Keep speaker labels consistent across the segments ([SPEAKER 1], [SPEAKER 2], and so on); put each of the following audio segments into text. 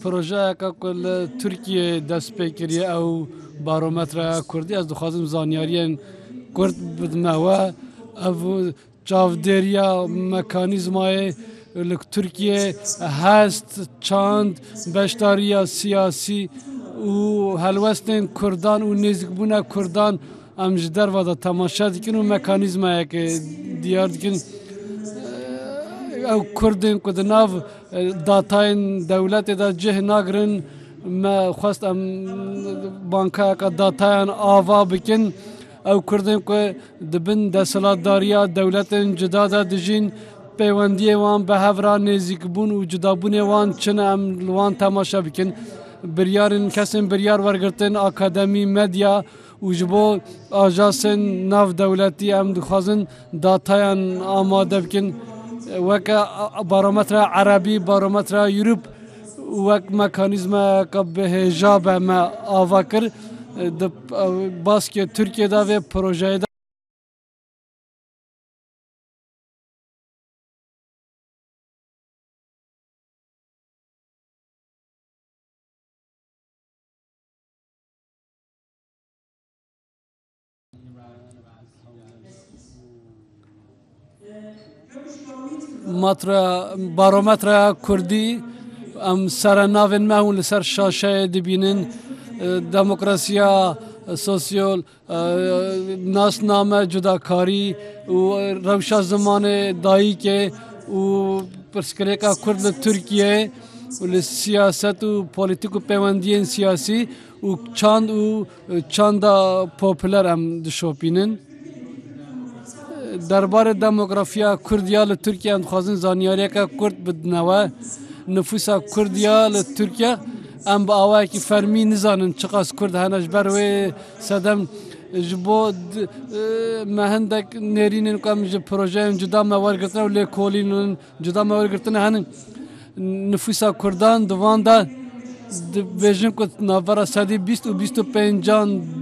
[SPEAKER 1] پروژه که کل ترکیه دست پیکریه او بارومتر کردی از دخوازم زانیارین کرد بدمه و او چاودریا مکانیزمای ترکیه هست چند بشتاریا سیاسی و هلوستن کردان و نزدیکبونا کردان امجدر و دا تماشا دیکن و مکانیزمای که دیار دیکن او کردن که ناو داتاین دولت دا جه ناگرن ما خواست بانکا که داتاین آوا بکن او کردن که دبن دستلاتداریا دولت جدا دا دجین پیوندی وان به هفران نزدیک بون و جدا بون وان چنه ام وان تماشا بکن بریارن کسین بریار ورگرتن اکادمی مدیا و جبو آجاسن ناو دولتی ام دخوازن داتاین آماده بکن وکا بارومتر عربی بارومتر یوروپ وک مکانیزم که به هجاب ما آوا کر باس که ترکیه دا و پروژه دا بارومتر کردی ام سر ناون مهون لسر شاشه دبینن دموکراسیا سوسیال ناس نامه جداکاری و روشا زمان دایی که و پرسکره که کرد ترکیه و سیاست و پولیتیک و پیوندین سیاسی و چند پاپولر هم دشوپینن درباره دموگرافیا کردیا ترکیه اندخوازن زانیاری که کرد بدنوه نفوسا کردیا ترکیه ام با آوایی که فرمی نزانن چقاس کرد هنش بروی صدم جبو مهندک نرینن که هم پروژه جدا موار گرتن و لیکولین جدا موار گرتن هنن نفوسا کردان دوان دا بیجن که نوارا سادی 20 و 25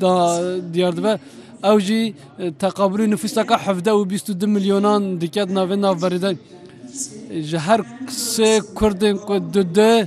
[SPEAKER 1] دا دیار دو او جی تقابلی نفوسا که 17 و 22 میلیونان دیکت ناوه ناوریده هر سه کردن که دو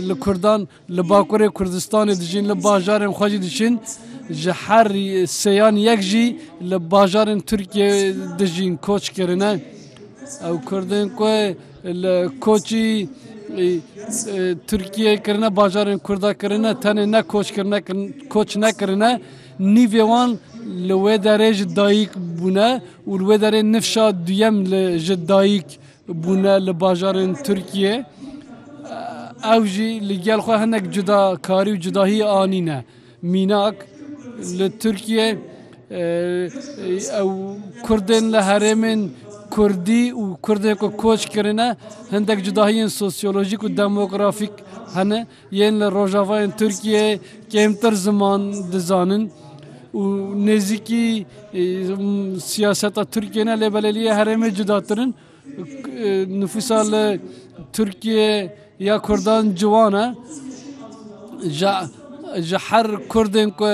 [SPEAKER 1] لکردان لباکوری کردستان دیجین لباجارن خواجی دیشین هر سیان یک جی لباجارن ترکیه دیجین کوچ کرنه او کردن که کوچی ترکیه کرنه باجارن کرده کرنه تنه نه کوچ نکرنه نیویوان لوی درج دایک بونه و لوی در نفشا دویم لجدایک بونه لباجارن ترکیه اوجی لگل خو هنک جدا کاری و جداهی آنینه میناک لترکیه او کردن لحرمن کردی و کردن کو کوچ کرنه هندک جداهی سوسیولوژیک و دموگرافیک هنه یین لروجاوای ترکیه کمتر زمان دزانن و نزدیکی سیاست ترکیه نه لبلیه حرم جداترن نفوسال ترکیه یا کردان جوانه هر کردن که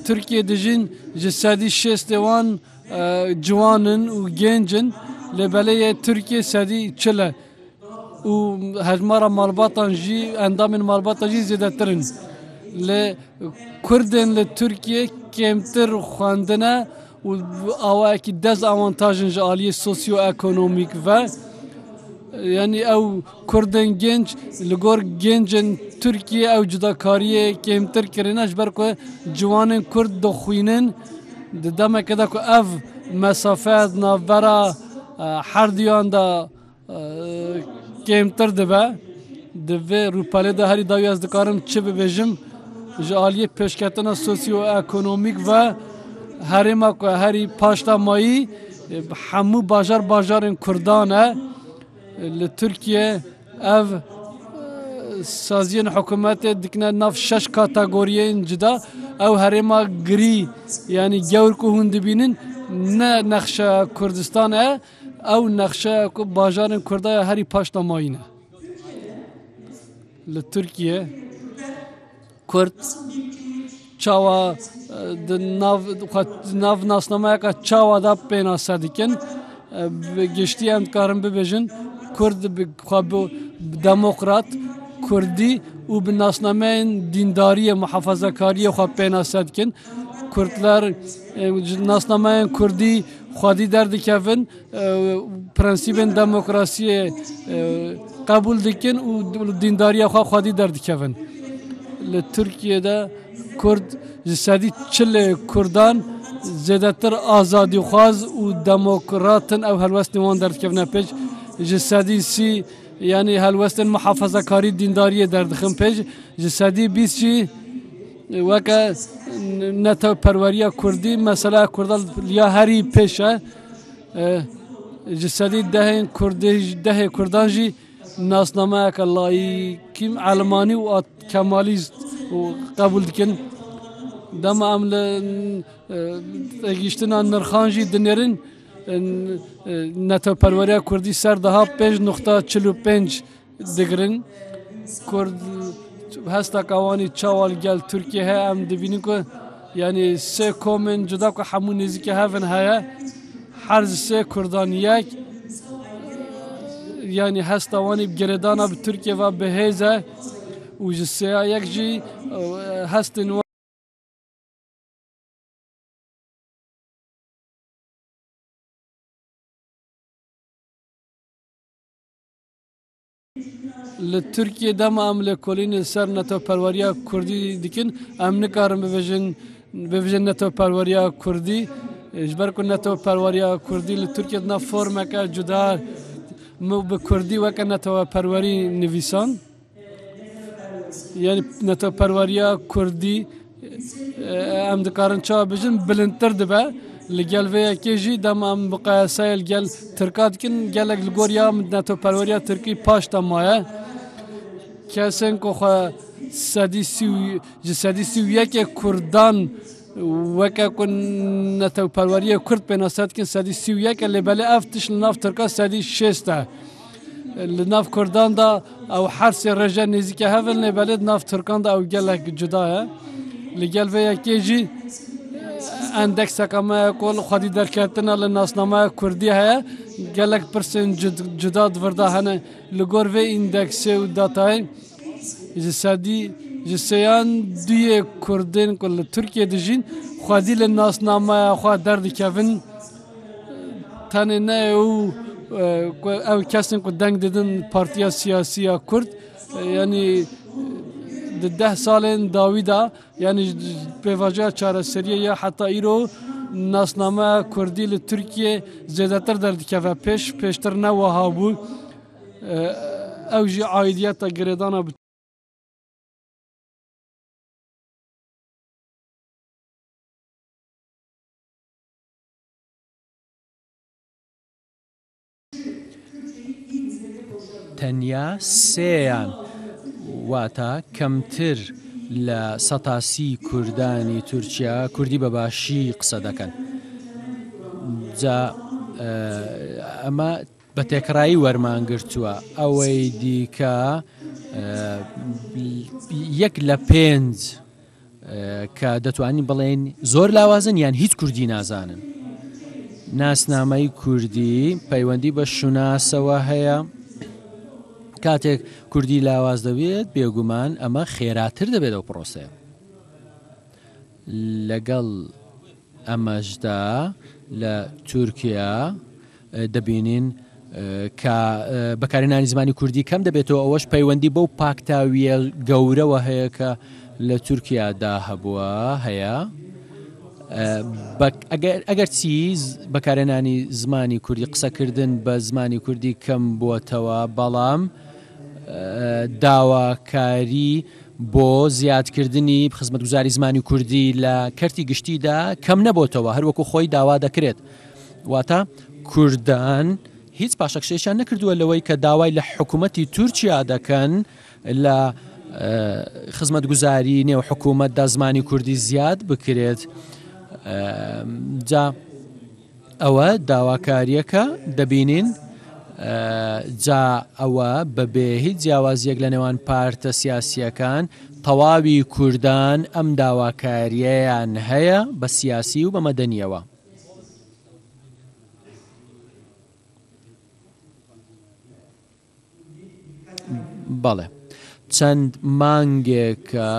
[SPEAKER 1] ترکیه دجین جسدی شستوان جوانن و گنجن لبلیه ترکیه سدی چله و هجمارا مالباتان جی اندام مالباتان جی زیاده ترن ل کردن ل ترکیه کمتر خواندنه و آوایی که دز آوانتاژن جالی سوسیو اکونومیک و یعنی او کردن گنج لگور گنجن ترکیه او جداکاریه کمتر کرنه اجبر که جوانن کرد دخوینن دمه کده که اف مسافت نابرا هر دیان دا کمتر دبه روپاله ده هری داوی از دکارم چه ببیجم جالیه پیشکتنا سوسیو اکونومیک و هرما که هری پاشتا مایی همو باجارن کردانه لترکیه اف سازین حکومت دکنا نف 6 کاتگوریه جدا او هرما گری یعنی گور که هند بینن نه نقشه کردستانه او نقشه باجارن کردای هری پاشتا مایینه لترکیه کرد چاوا ناو ناسنامه که چاوا دا پینا سدیکن گشتی هم کارم ببیجن کرد دموکرات کردی و بناسنامه دینداری محافظه کاری خواه پیناست کن کردلر ناسنامه کردی خودی درد کفن پرنسیب دموکراسی قبول دکن و دینداری خواه خودی درد کفن لترکیه ده کرد جسدی چل کردان زیادتر آزادی خواز و دموکراتن او هلوست نوان درد کفنه پیش جسدی سی یعنی هلوست محافظه کاری دینداری درد خم پیش جسدی بیس چی وکا نتو پروریه کردی مثلا کردال یا هری پیشه جسدی ده کردان جی ناسنامه که لایکیم علمانی و کمالیست و قبول دکن دم عمل اگیشتنا نرخانجی دنیرن نتو پروریه کردی سر ده 5.45 دگرن کرد هستا کوانی چوال گل ترکیه ها ام دبینی که یعنی سه کومن جدا که همون نزدیک هفن هیا هر سه کردان یک یعنی هستا وانی بگردانا به ترکیه و به هیزه و جسه یک جی هستن لترکیه دم عمل کلین سر نتو پروریه کردی دکن ام نکارم بویژن نتو پروریه کردی اجبر کن نتو پروریه کردی لترکیه دنا فرم که جدا مو به کردی وکه نتو پروری نویسان یعنی نتو پروریه کردی ام دکارن چا بجن بلندتر دبه لگل ویا کیجی دم ام بقیاسه لگل ترکات کن گلک لگوریا نتو پروریه ترکی پاش تمایه کسان که خوا سادی یک کردان وکه کن نتو پروریه کرد پناسد کن سادی یک لبله افتش لناف ترکا سادی شسته لناف کردان دا او حرس رجا نزیکه هفل لبله ناف ترکان دا او گلک جداه لگل ویا کیجی اندکس کما کل خودی درکتنا لناسنامه کردی هیا گلک پرسن جدا ورده هنه لگور و اندکس و داتای جسیان دوی کردین کل ترکیه دجین خودی لناسنامه خود درد کفن تنه نه او کسین که دنگ دیدن پارتیا سیاسی کرد یعنی 10 سال داویدا یعنی به وجه چاره سریه یا حتی ایرو ناسنامه کردی لترکیه زیادتر درد کفه پیشتر نه وهابو او جی عایدیت گردانا
[SPEAKER 2] تەنیا سێیان واتە کەمتر لە سەتاسی کوردانی تورکیا کوردی بەباشی قسە دەکەن. جا ئەمە بە تێکڕایی وەرمانگرتووە ئەوەی دیکە 1 لە 5 کە دەتوانین بڵێن زۆر لاوازن یان هیچ کوردی نازانن. ناسنامەی کوردی پەیوەندی بە شوناسەوە هەیە کاتێک کوردی لاواز دەبێت بێگومان ئەمە خێراتر دەبێت ئەو پرۆسەیە. لەگەڵ ئەمەشدا لە تورکیا دەبینین کە بەکارهێنانی زمانی کوردی کەم دەبێتەوە ئەوەش پەیوەندی بەو پاکتاویە گەورەوە هەیە کە لە تورکیادا هەبووە هەیە. ئەگەر چی بەکارهێنانی زمانی کوردی قسەکردن بە زمانی کوردی کەم بووەتەوە بەڵام داواکاری بۆ زیادکردنی خزمەتگوزاری زمانی کوردی لە کەرتی گشتیدا کەم نەبووتەوە هەروەکو خۆی داوا دەکرێت. واتە کوردان هیچ پاشەکشەیەشیان نەکردووە لەوەی کە داوای لە حکوومەتی تورکیا دەکەن لە خزمەتگوزاری نێو حکوومەتدا زمانی کوردی زیاد بکرێت. جا ئەوە داواکاریەکە دەبینین جا ئەوە بەبێ هیچ جیاوازیەک لە نێوان پارتە سیاسیەکان تەواوی کوردان ئەم داواکاریەیان هەیە بە سیاسی و بە مەدەنیەوە. بەڵێ چەند مانگێکە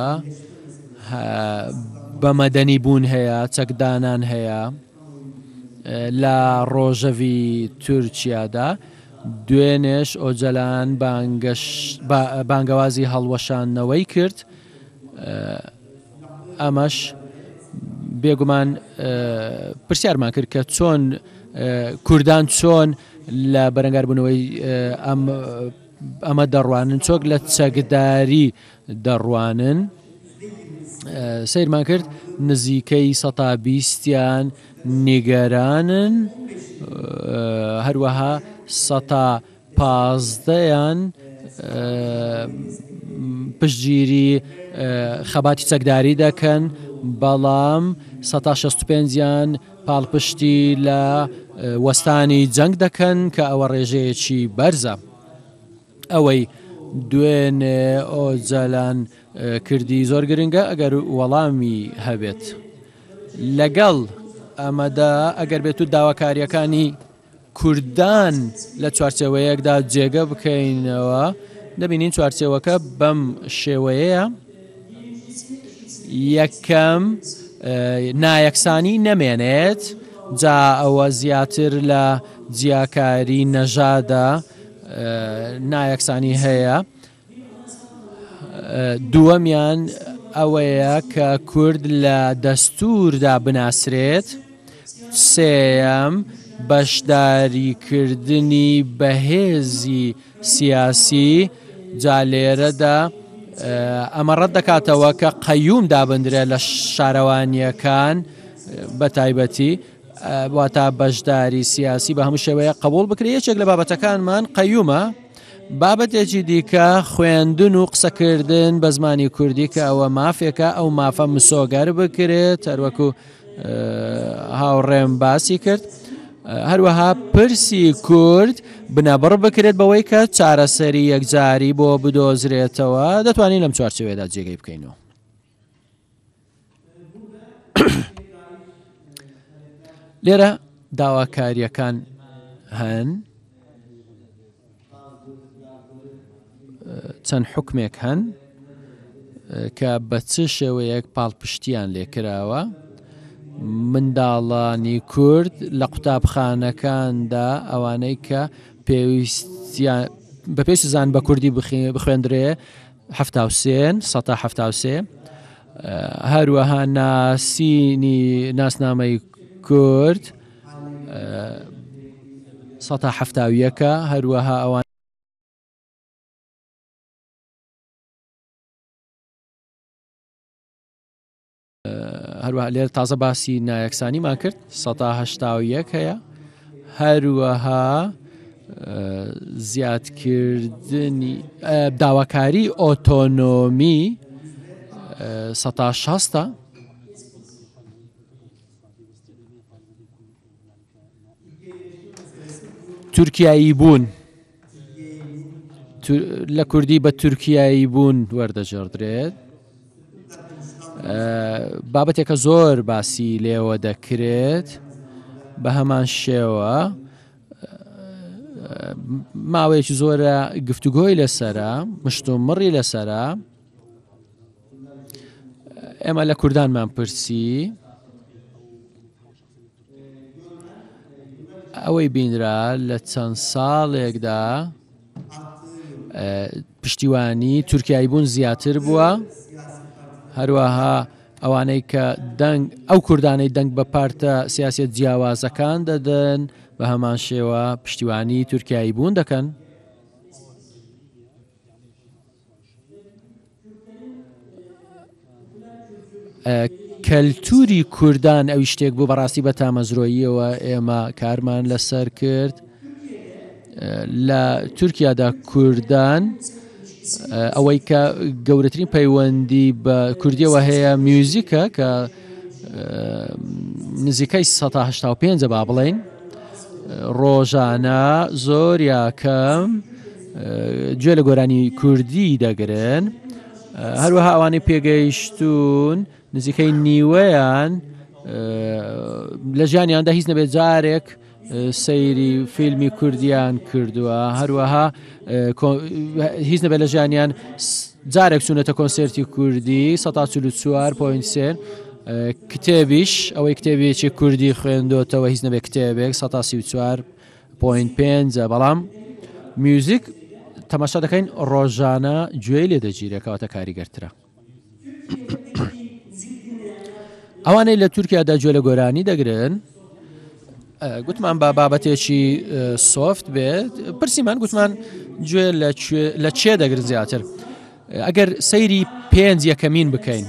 [SPEAKER 2] بە مەدەنی بوون هەیە چەکدانان هەیە لە ڕۆژەوی تورکیادا دوێنێش ئۆجەلان بانگەوازی هەڵوەشانەوەی کرد ئەمەش بێگومان پرسیارمان کرد کە چۆن کوردان چۆن لە بەرەنگاربوونەوەی ئەمە دەڕوانن چۆک لە چەکداری دەڕوانن سیرمان کرد نزیکەی 120یان نیگەرانن هەروەها 115یان پشتگیری خەباتی چەکداری دەکەن بەڵام 165یان پاڵپشتی لە وەستانی جەنگ دەکەن کە ئەوە ڕێژەیەکی بەرزە ئەوەی دوێنێ ئۆجەلان کردی زۆر گرنگە ئەگەر وەڵامی هەبێت لەگەڵ ئەمەدا ئەگەر بێت و داواکاریەکانی کوردان لە چوارچێوەیەکدا جێگە بکەینەوە دەبینین چوارچێوەکە بەم شێوەیەیە یەکەم نایەکسانی نەمێنێت جا ئەوە زیاتر لە جیاکاری نەژادا نایەکسانی هەیە دووەمیان ئەوەیە کە کورد لە دەستوردا بناسرێت سێەم بەشداریکردنی بەهێزی سیاسی جا لێرەدا ئەمە ڕەت دەکاتەوە کە قەیوم دابندرێت لە شارەوانیەکان بە تایبەتی واتە بەشداری سیاسی بە هەموو شێوەیە قبول بکرێت یەکێک لە بابەتەکانمان قەیومە بابەتێکی دیکە خوێندن و قسەکردن بە زمانی کوردی کە ئەوە مافێکە ئەو مافە مسۆگەر بکرێت هەروەکو هاوڕێم باسی کرد هەروەها پرسی کورد بنەبڕ بکرێت بەوەی کە چارەسەری یەکجاری بۆ بدۆزرێتەوە دەتوانین لەم چوارچێوەیەدا جێگەی بکەینەوە لێرە داواکاریەکان هەن چەند حکمێک هەن کە بە چ شێوەیەک پاڵپشتیان لێکراوە منداڵانی کورد لە قوتابخانەکاندا ئەوانەی کە بە پێویستی زان بە کوردی بخوێندرێ 1970 هەروەها ناسنامەی کورد 1970 هەروەها ئەوان هەروەها لێر تازە باسی نایەکسانیمان کرد 1970 هەیە هەروەها زیادکردنی داواکاری ئۆتۆنۆمی 1960 تورکیایی بوون لە کوردی بە تورکیایی بوون وەردەژێڕدرێت بابەتێکە زۆر باسی لێوە دەکرێت بە هەمان شێوە ماوەیەکی زۆرە گفتوگۆی لەسەرە مشتومڕی لەسەرە ئێمە لە کوردانمان پرسی ئەوەی بینرا لە چەند ساڵێکدا پشتیوانی تورکیایی بوون زیاتر بووە هەروەها ئەوانەی کە دەنگ ئەو کوردانەی دەنگ بە پارتە سیاسەت جیاوازەکان دەدەن بە هەمان شێوە پشتیوانی تورکیایی بوون دەکەن کەلتوری کوردان ئەوی شتێک بوو بەڕاستی بە تامەزرۆییەوە ئێمە کارمان لەسەر کرد لە تورکیادا کوردان ئەوەی کە گەورەترین پەیوەندی بە کوردیەوە هەیە میوزیکە کە نزیکەی 1985 با بڵێن ڕۆژانە زۆر یاکەم گوێ لە گۆرانی کوردی دەگرن هەروەها ئەوانەی پێگەیشتون نزیکەی نیوەیان لە ژیانیاندا هیچ نەبێت جارێک سەیری فیلمی کوردیان کردووە هەروەها هیچ نەبێت لە ژیانیان جارێک چوونەتە کۆنسێرتی کوردی 144.3 کتێبیش ئەوەی کتێبێکی کوردی خوێندۆتەوە هیچ نەبێت کتێبێک 134.5 بەڵام میوزیک تەماشا دەکەین ڕۆژانە گوێی لێ دەگیرێکەوەتە کاریگەرترە. ئەوانەی لە تورکیادا گوێ لە گۆرانی دەگرن گوتمان با بابەتێکی سۆفت بێت پرسیمان گوتمان گوێ لە چێ دەگرن زیاتر ئەگەر سەیری 5 یەکەمین بکەین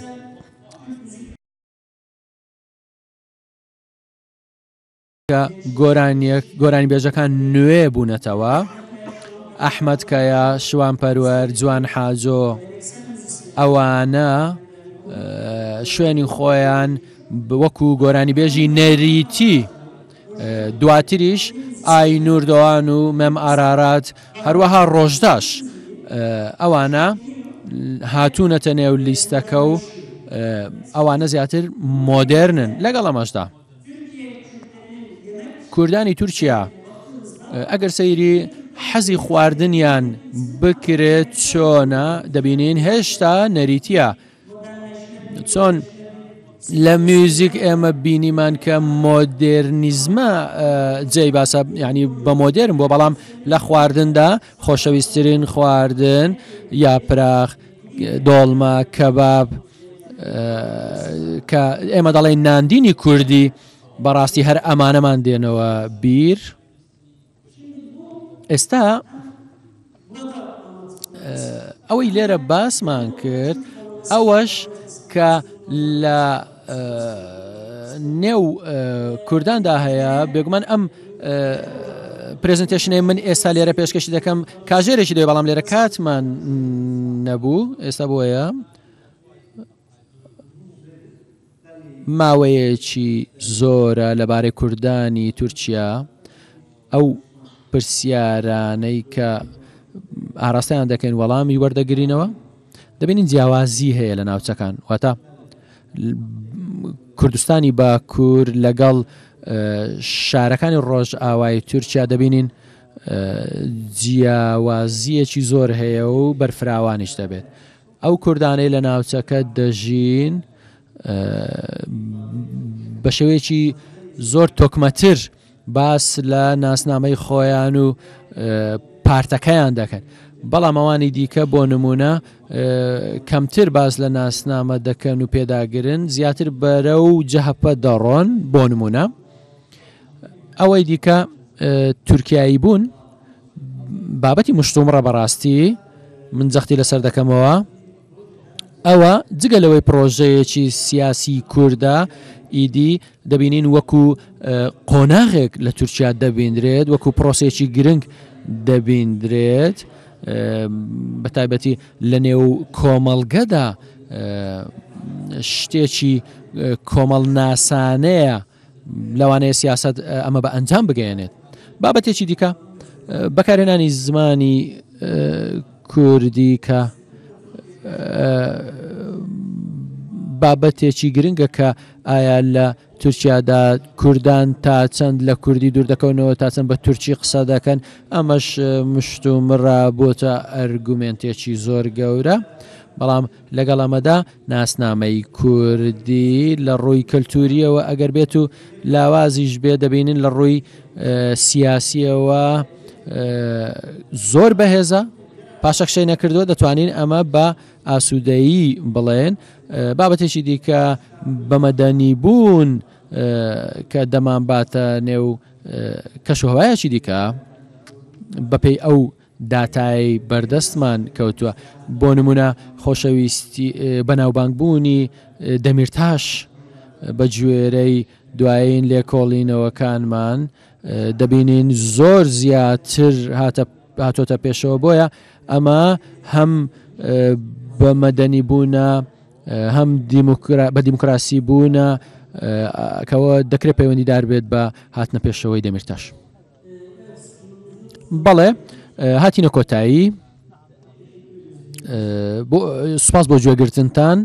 [SPEAKER 2] گۆرانی بێژەکان نوێ بوونەتەوە ئەحمەد کەیە شوان پەروەر جوان حاجۆ ئەوانە شوێنی خۆیان وەکو گۆرانی بێژی نەریتی دواتریش ئای نوردەوان و مەم ئارارات هەروەها ڕۆژداش ئەوانە هاتوونەتە نێو لیستەکە و ئەوانە زیاتر مۆدێرنن لەگەڵ ئەمەشدا. کوردانی تورکیا ئەگەر سەیری حەزی خواردنیان بکرێت چۆنە دەبینین هێشتا نەریتیە چۆن لە میوزیک ئێمە بینیمان کە مۆدێرنیزمە جێی باسە ینی بە مۆدێرن بۆ بەڵام لە خواردندا خۆشەویستترین خواردن یاپراخ دۆڵمە کەباب کە ئێمە دەڵێن ناندینی کوردی بەڕاستی هەر ئەمانەمان دێنەوە بیر. ئێستا ئەوەی لێرە باسمان کرد ئەوەش کە لە نێو کورداندا هەیە بێگومان ئەم پرێزنتێشنەی من ئێستا لێرە پێشکەشی دەکەم کاژێرێکی دەوێت بەڵام لێرە کاتمان نەبوو ئێستا بۆیە ماوەیەکی زۆرە لەبارەی کوردانی تورکیا ئەو پرسیارانەی کە ئاراستیان دەکەین وەڵامی وەردەگرینەوە دەبینین جیاوازی هەیە لە ناوچەکان واتە کوردستانی باکوور لەگەڵ شارەکانی ڕۆژ ئاوای تورکیا دەبینین جیاوازیەکی زۆر هەیە و بەرفراوانیش دەبێت ئەو کوردانەی لە ناوچەکە دەژین بە شێوەیەکی زۆر تۆکمەتر باس لە ناسنامەی خۆیان و پارتەکەیان دەکەن بەڵام ئەوانی دیکە بۆ نمونە کەمتر باس لە ناسنامە دەکەن و پێداگرن زیاتر بەرە و جەهەپە دەڕۆن بۆ نمونە ئەوەی دیکە تورکیایی بوون بابەتی مشتومڕە بەڕاستی من جەختی لەسەر دەکەمەوە ئەوە جگە لەوەی پرۆژەیەکی سیاسی کووردە ئیدی دەبینین وەکو قۆناغێک لە تورکیا دەبیندرێت وەکو پرۆسێکی گرنگ دەبیندرێت بە تایبەتی لە نێو کۆمەڵگەدا شتێکی کۆمەڵ ناسانەیە لەوانەیە سیاست ئەمە بە ئەنجام بگەێنێت بابەتێکی دیکە بەکارهێنانی زمانی کوردی کە بابەتێکی گرنگە کە ئایا لە تورکیادا کوردان تا چەند لە کوردی دوور دەکەونەوە تا چەند بە تورکی قسە دەکەن ئەمەش مشتومڕە بۆتە ئەرگومنتێکی زۆر گەورە بەڵام لەگەڵ ئەمەدا ناسنامەی کوردی لە ڕووی کەلتوریەوە ئەگەر بێت و لاوازیش بێ دەبینین لە ڕووی سیاسیەوە زۆر بەهێزە پاشەکشەی نەکردووە دەتوانین ئەمە بە ئاسوودەیی بڵێن بابەتێکی دیکە بەمەدەنی بوون کە دەمان باتە نێو کەشوهەوایەکی دیکە بەپێی ئەو داتای بەردەستمان کەوتووە بۆ نمونە خۆشەویستی بەناوبانگبوونی دەمیرتاش بە گوێرەی دوایین لێکۆڵینەوەکانمان دەبینین زۆر زیاتر هاتۆتە پێشەوە بۆیە ئەمە هەم بە مەدەنی بوونە هەم بە دیموکراسی بوونە کەەوە دەکرێت پەیوەندیدار بێت بە هاتنە پێشەوەی دەمیرتاش بەڵێ هاتینە کۆتایی سوپاس بۆ گوێگرتنتان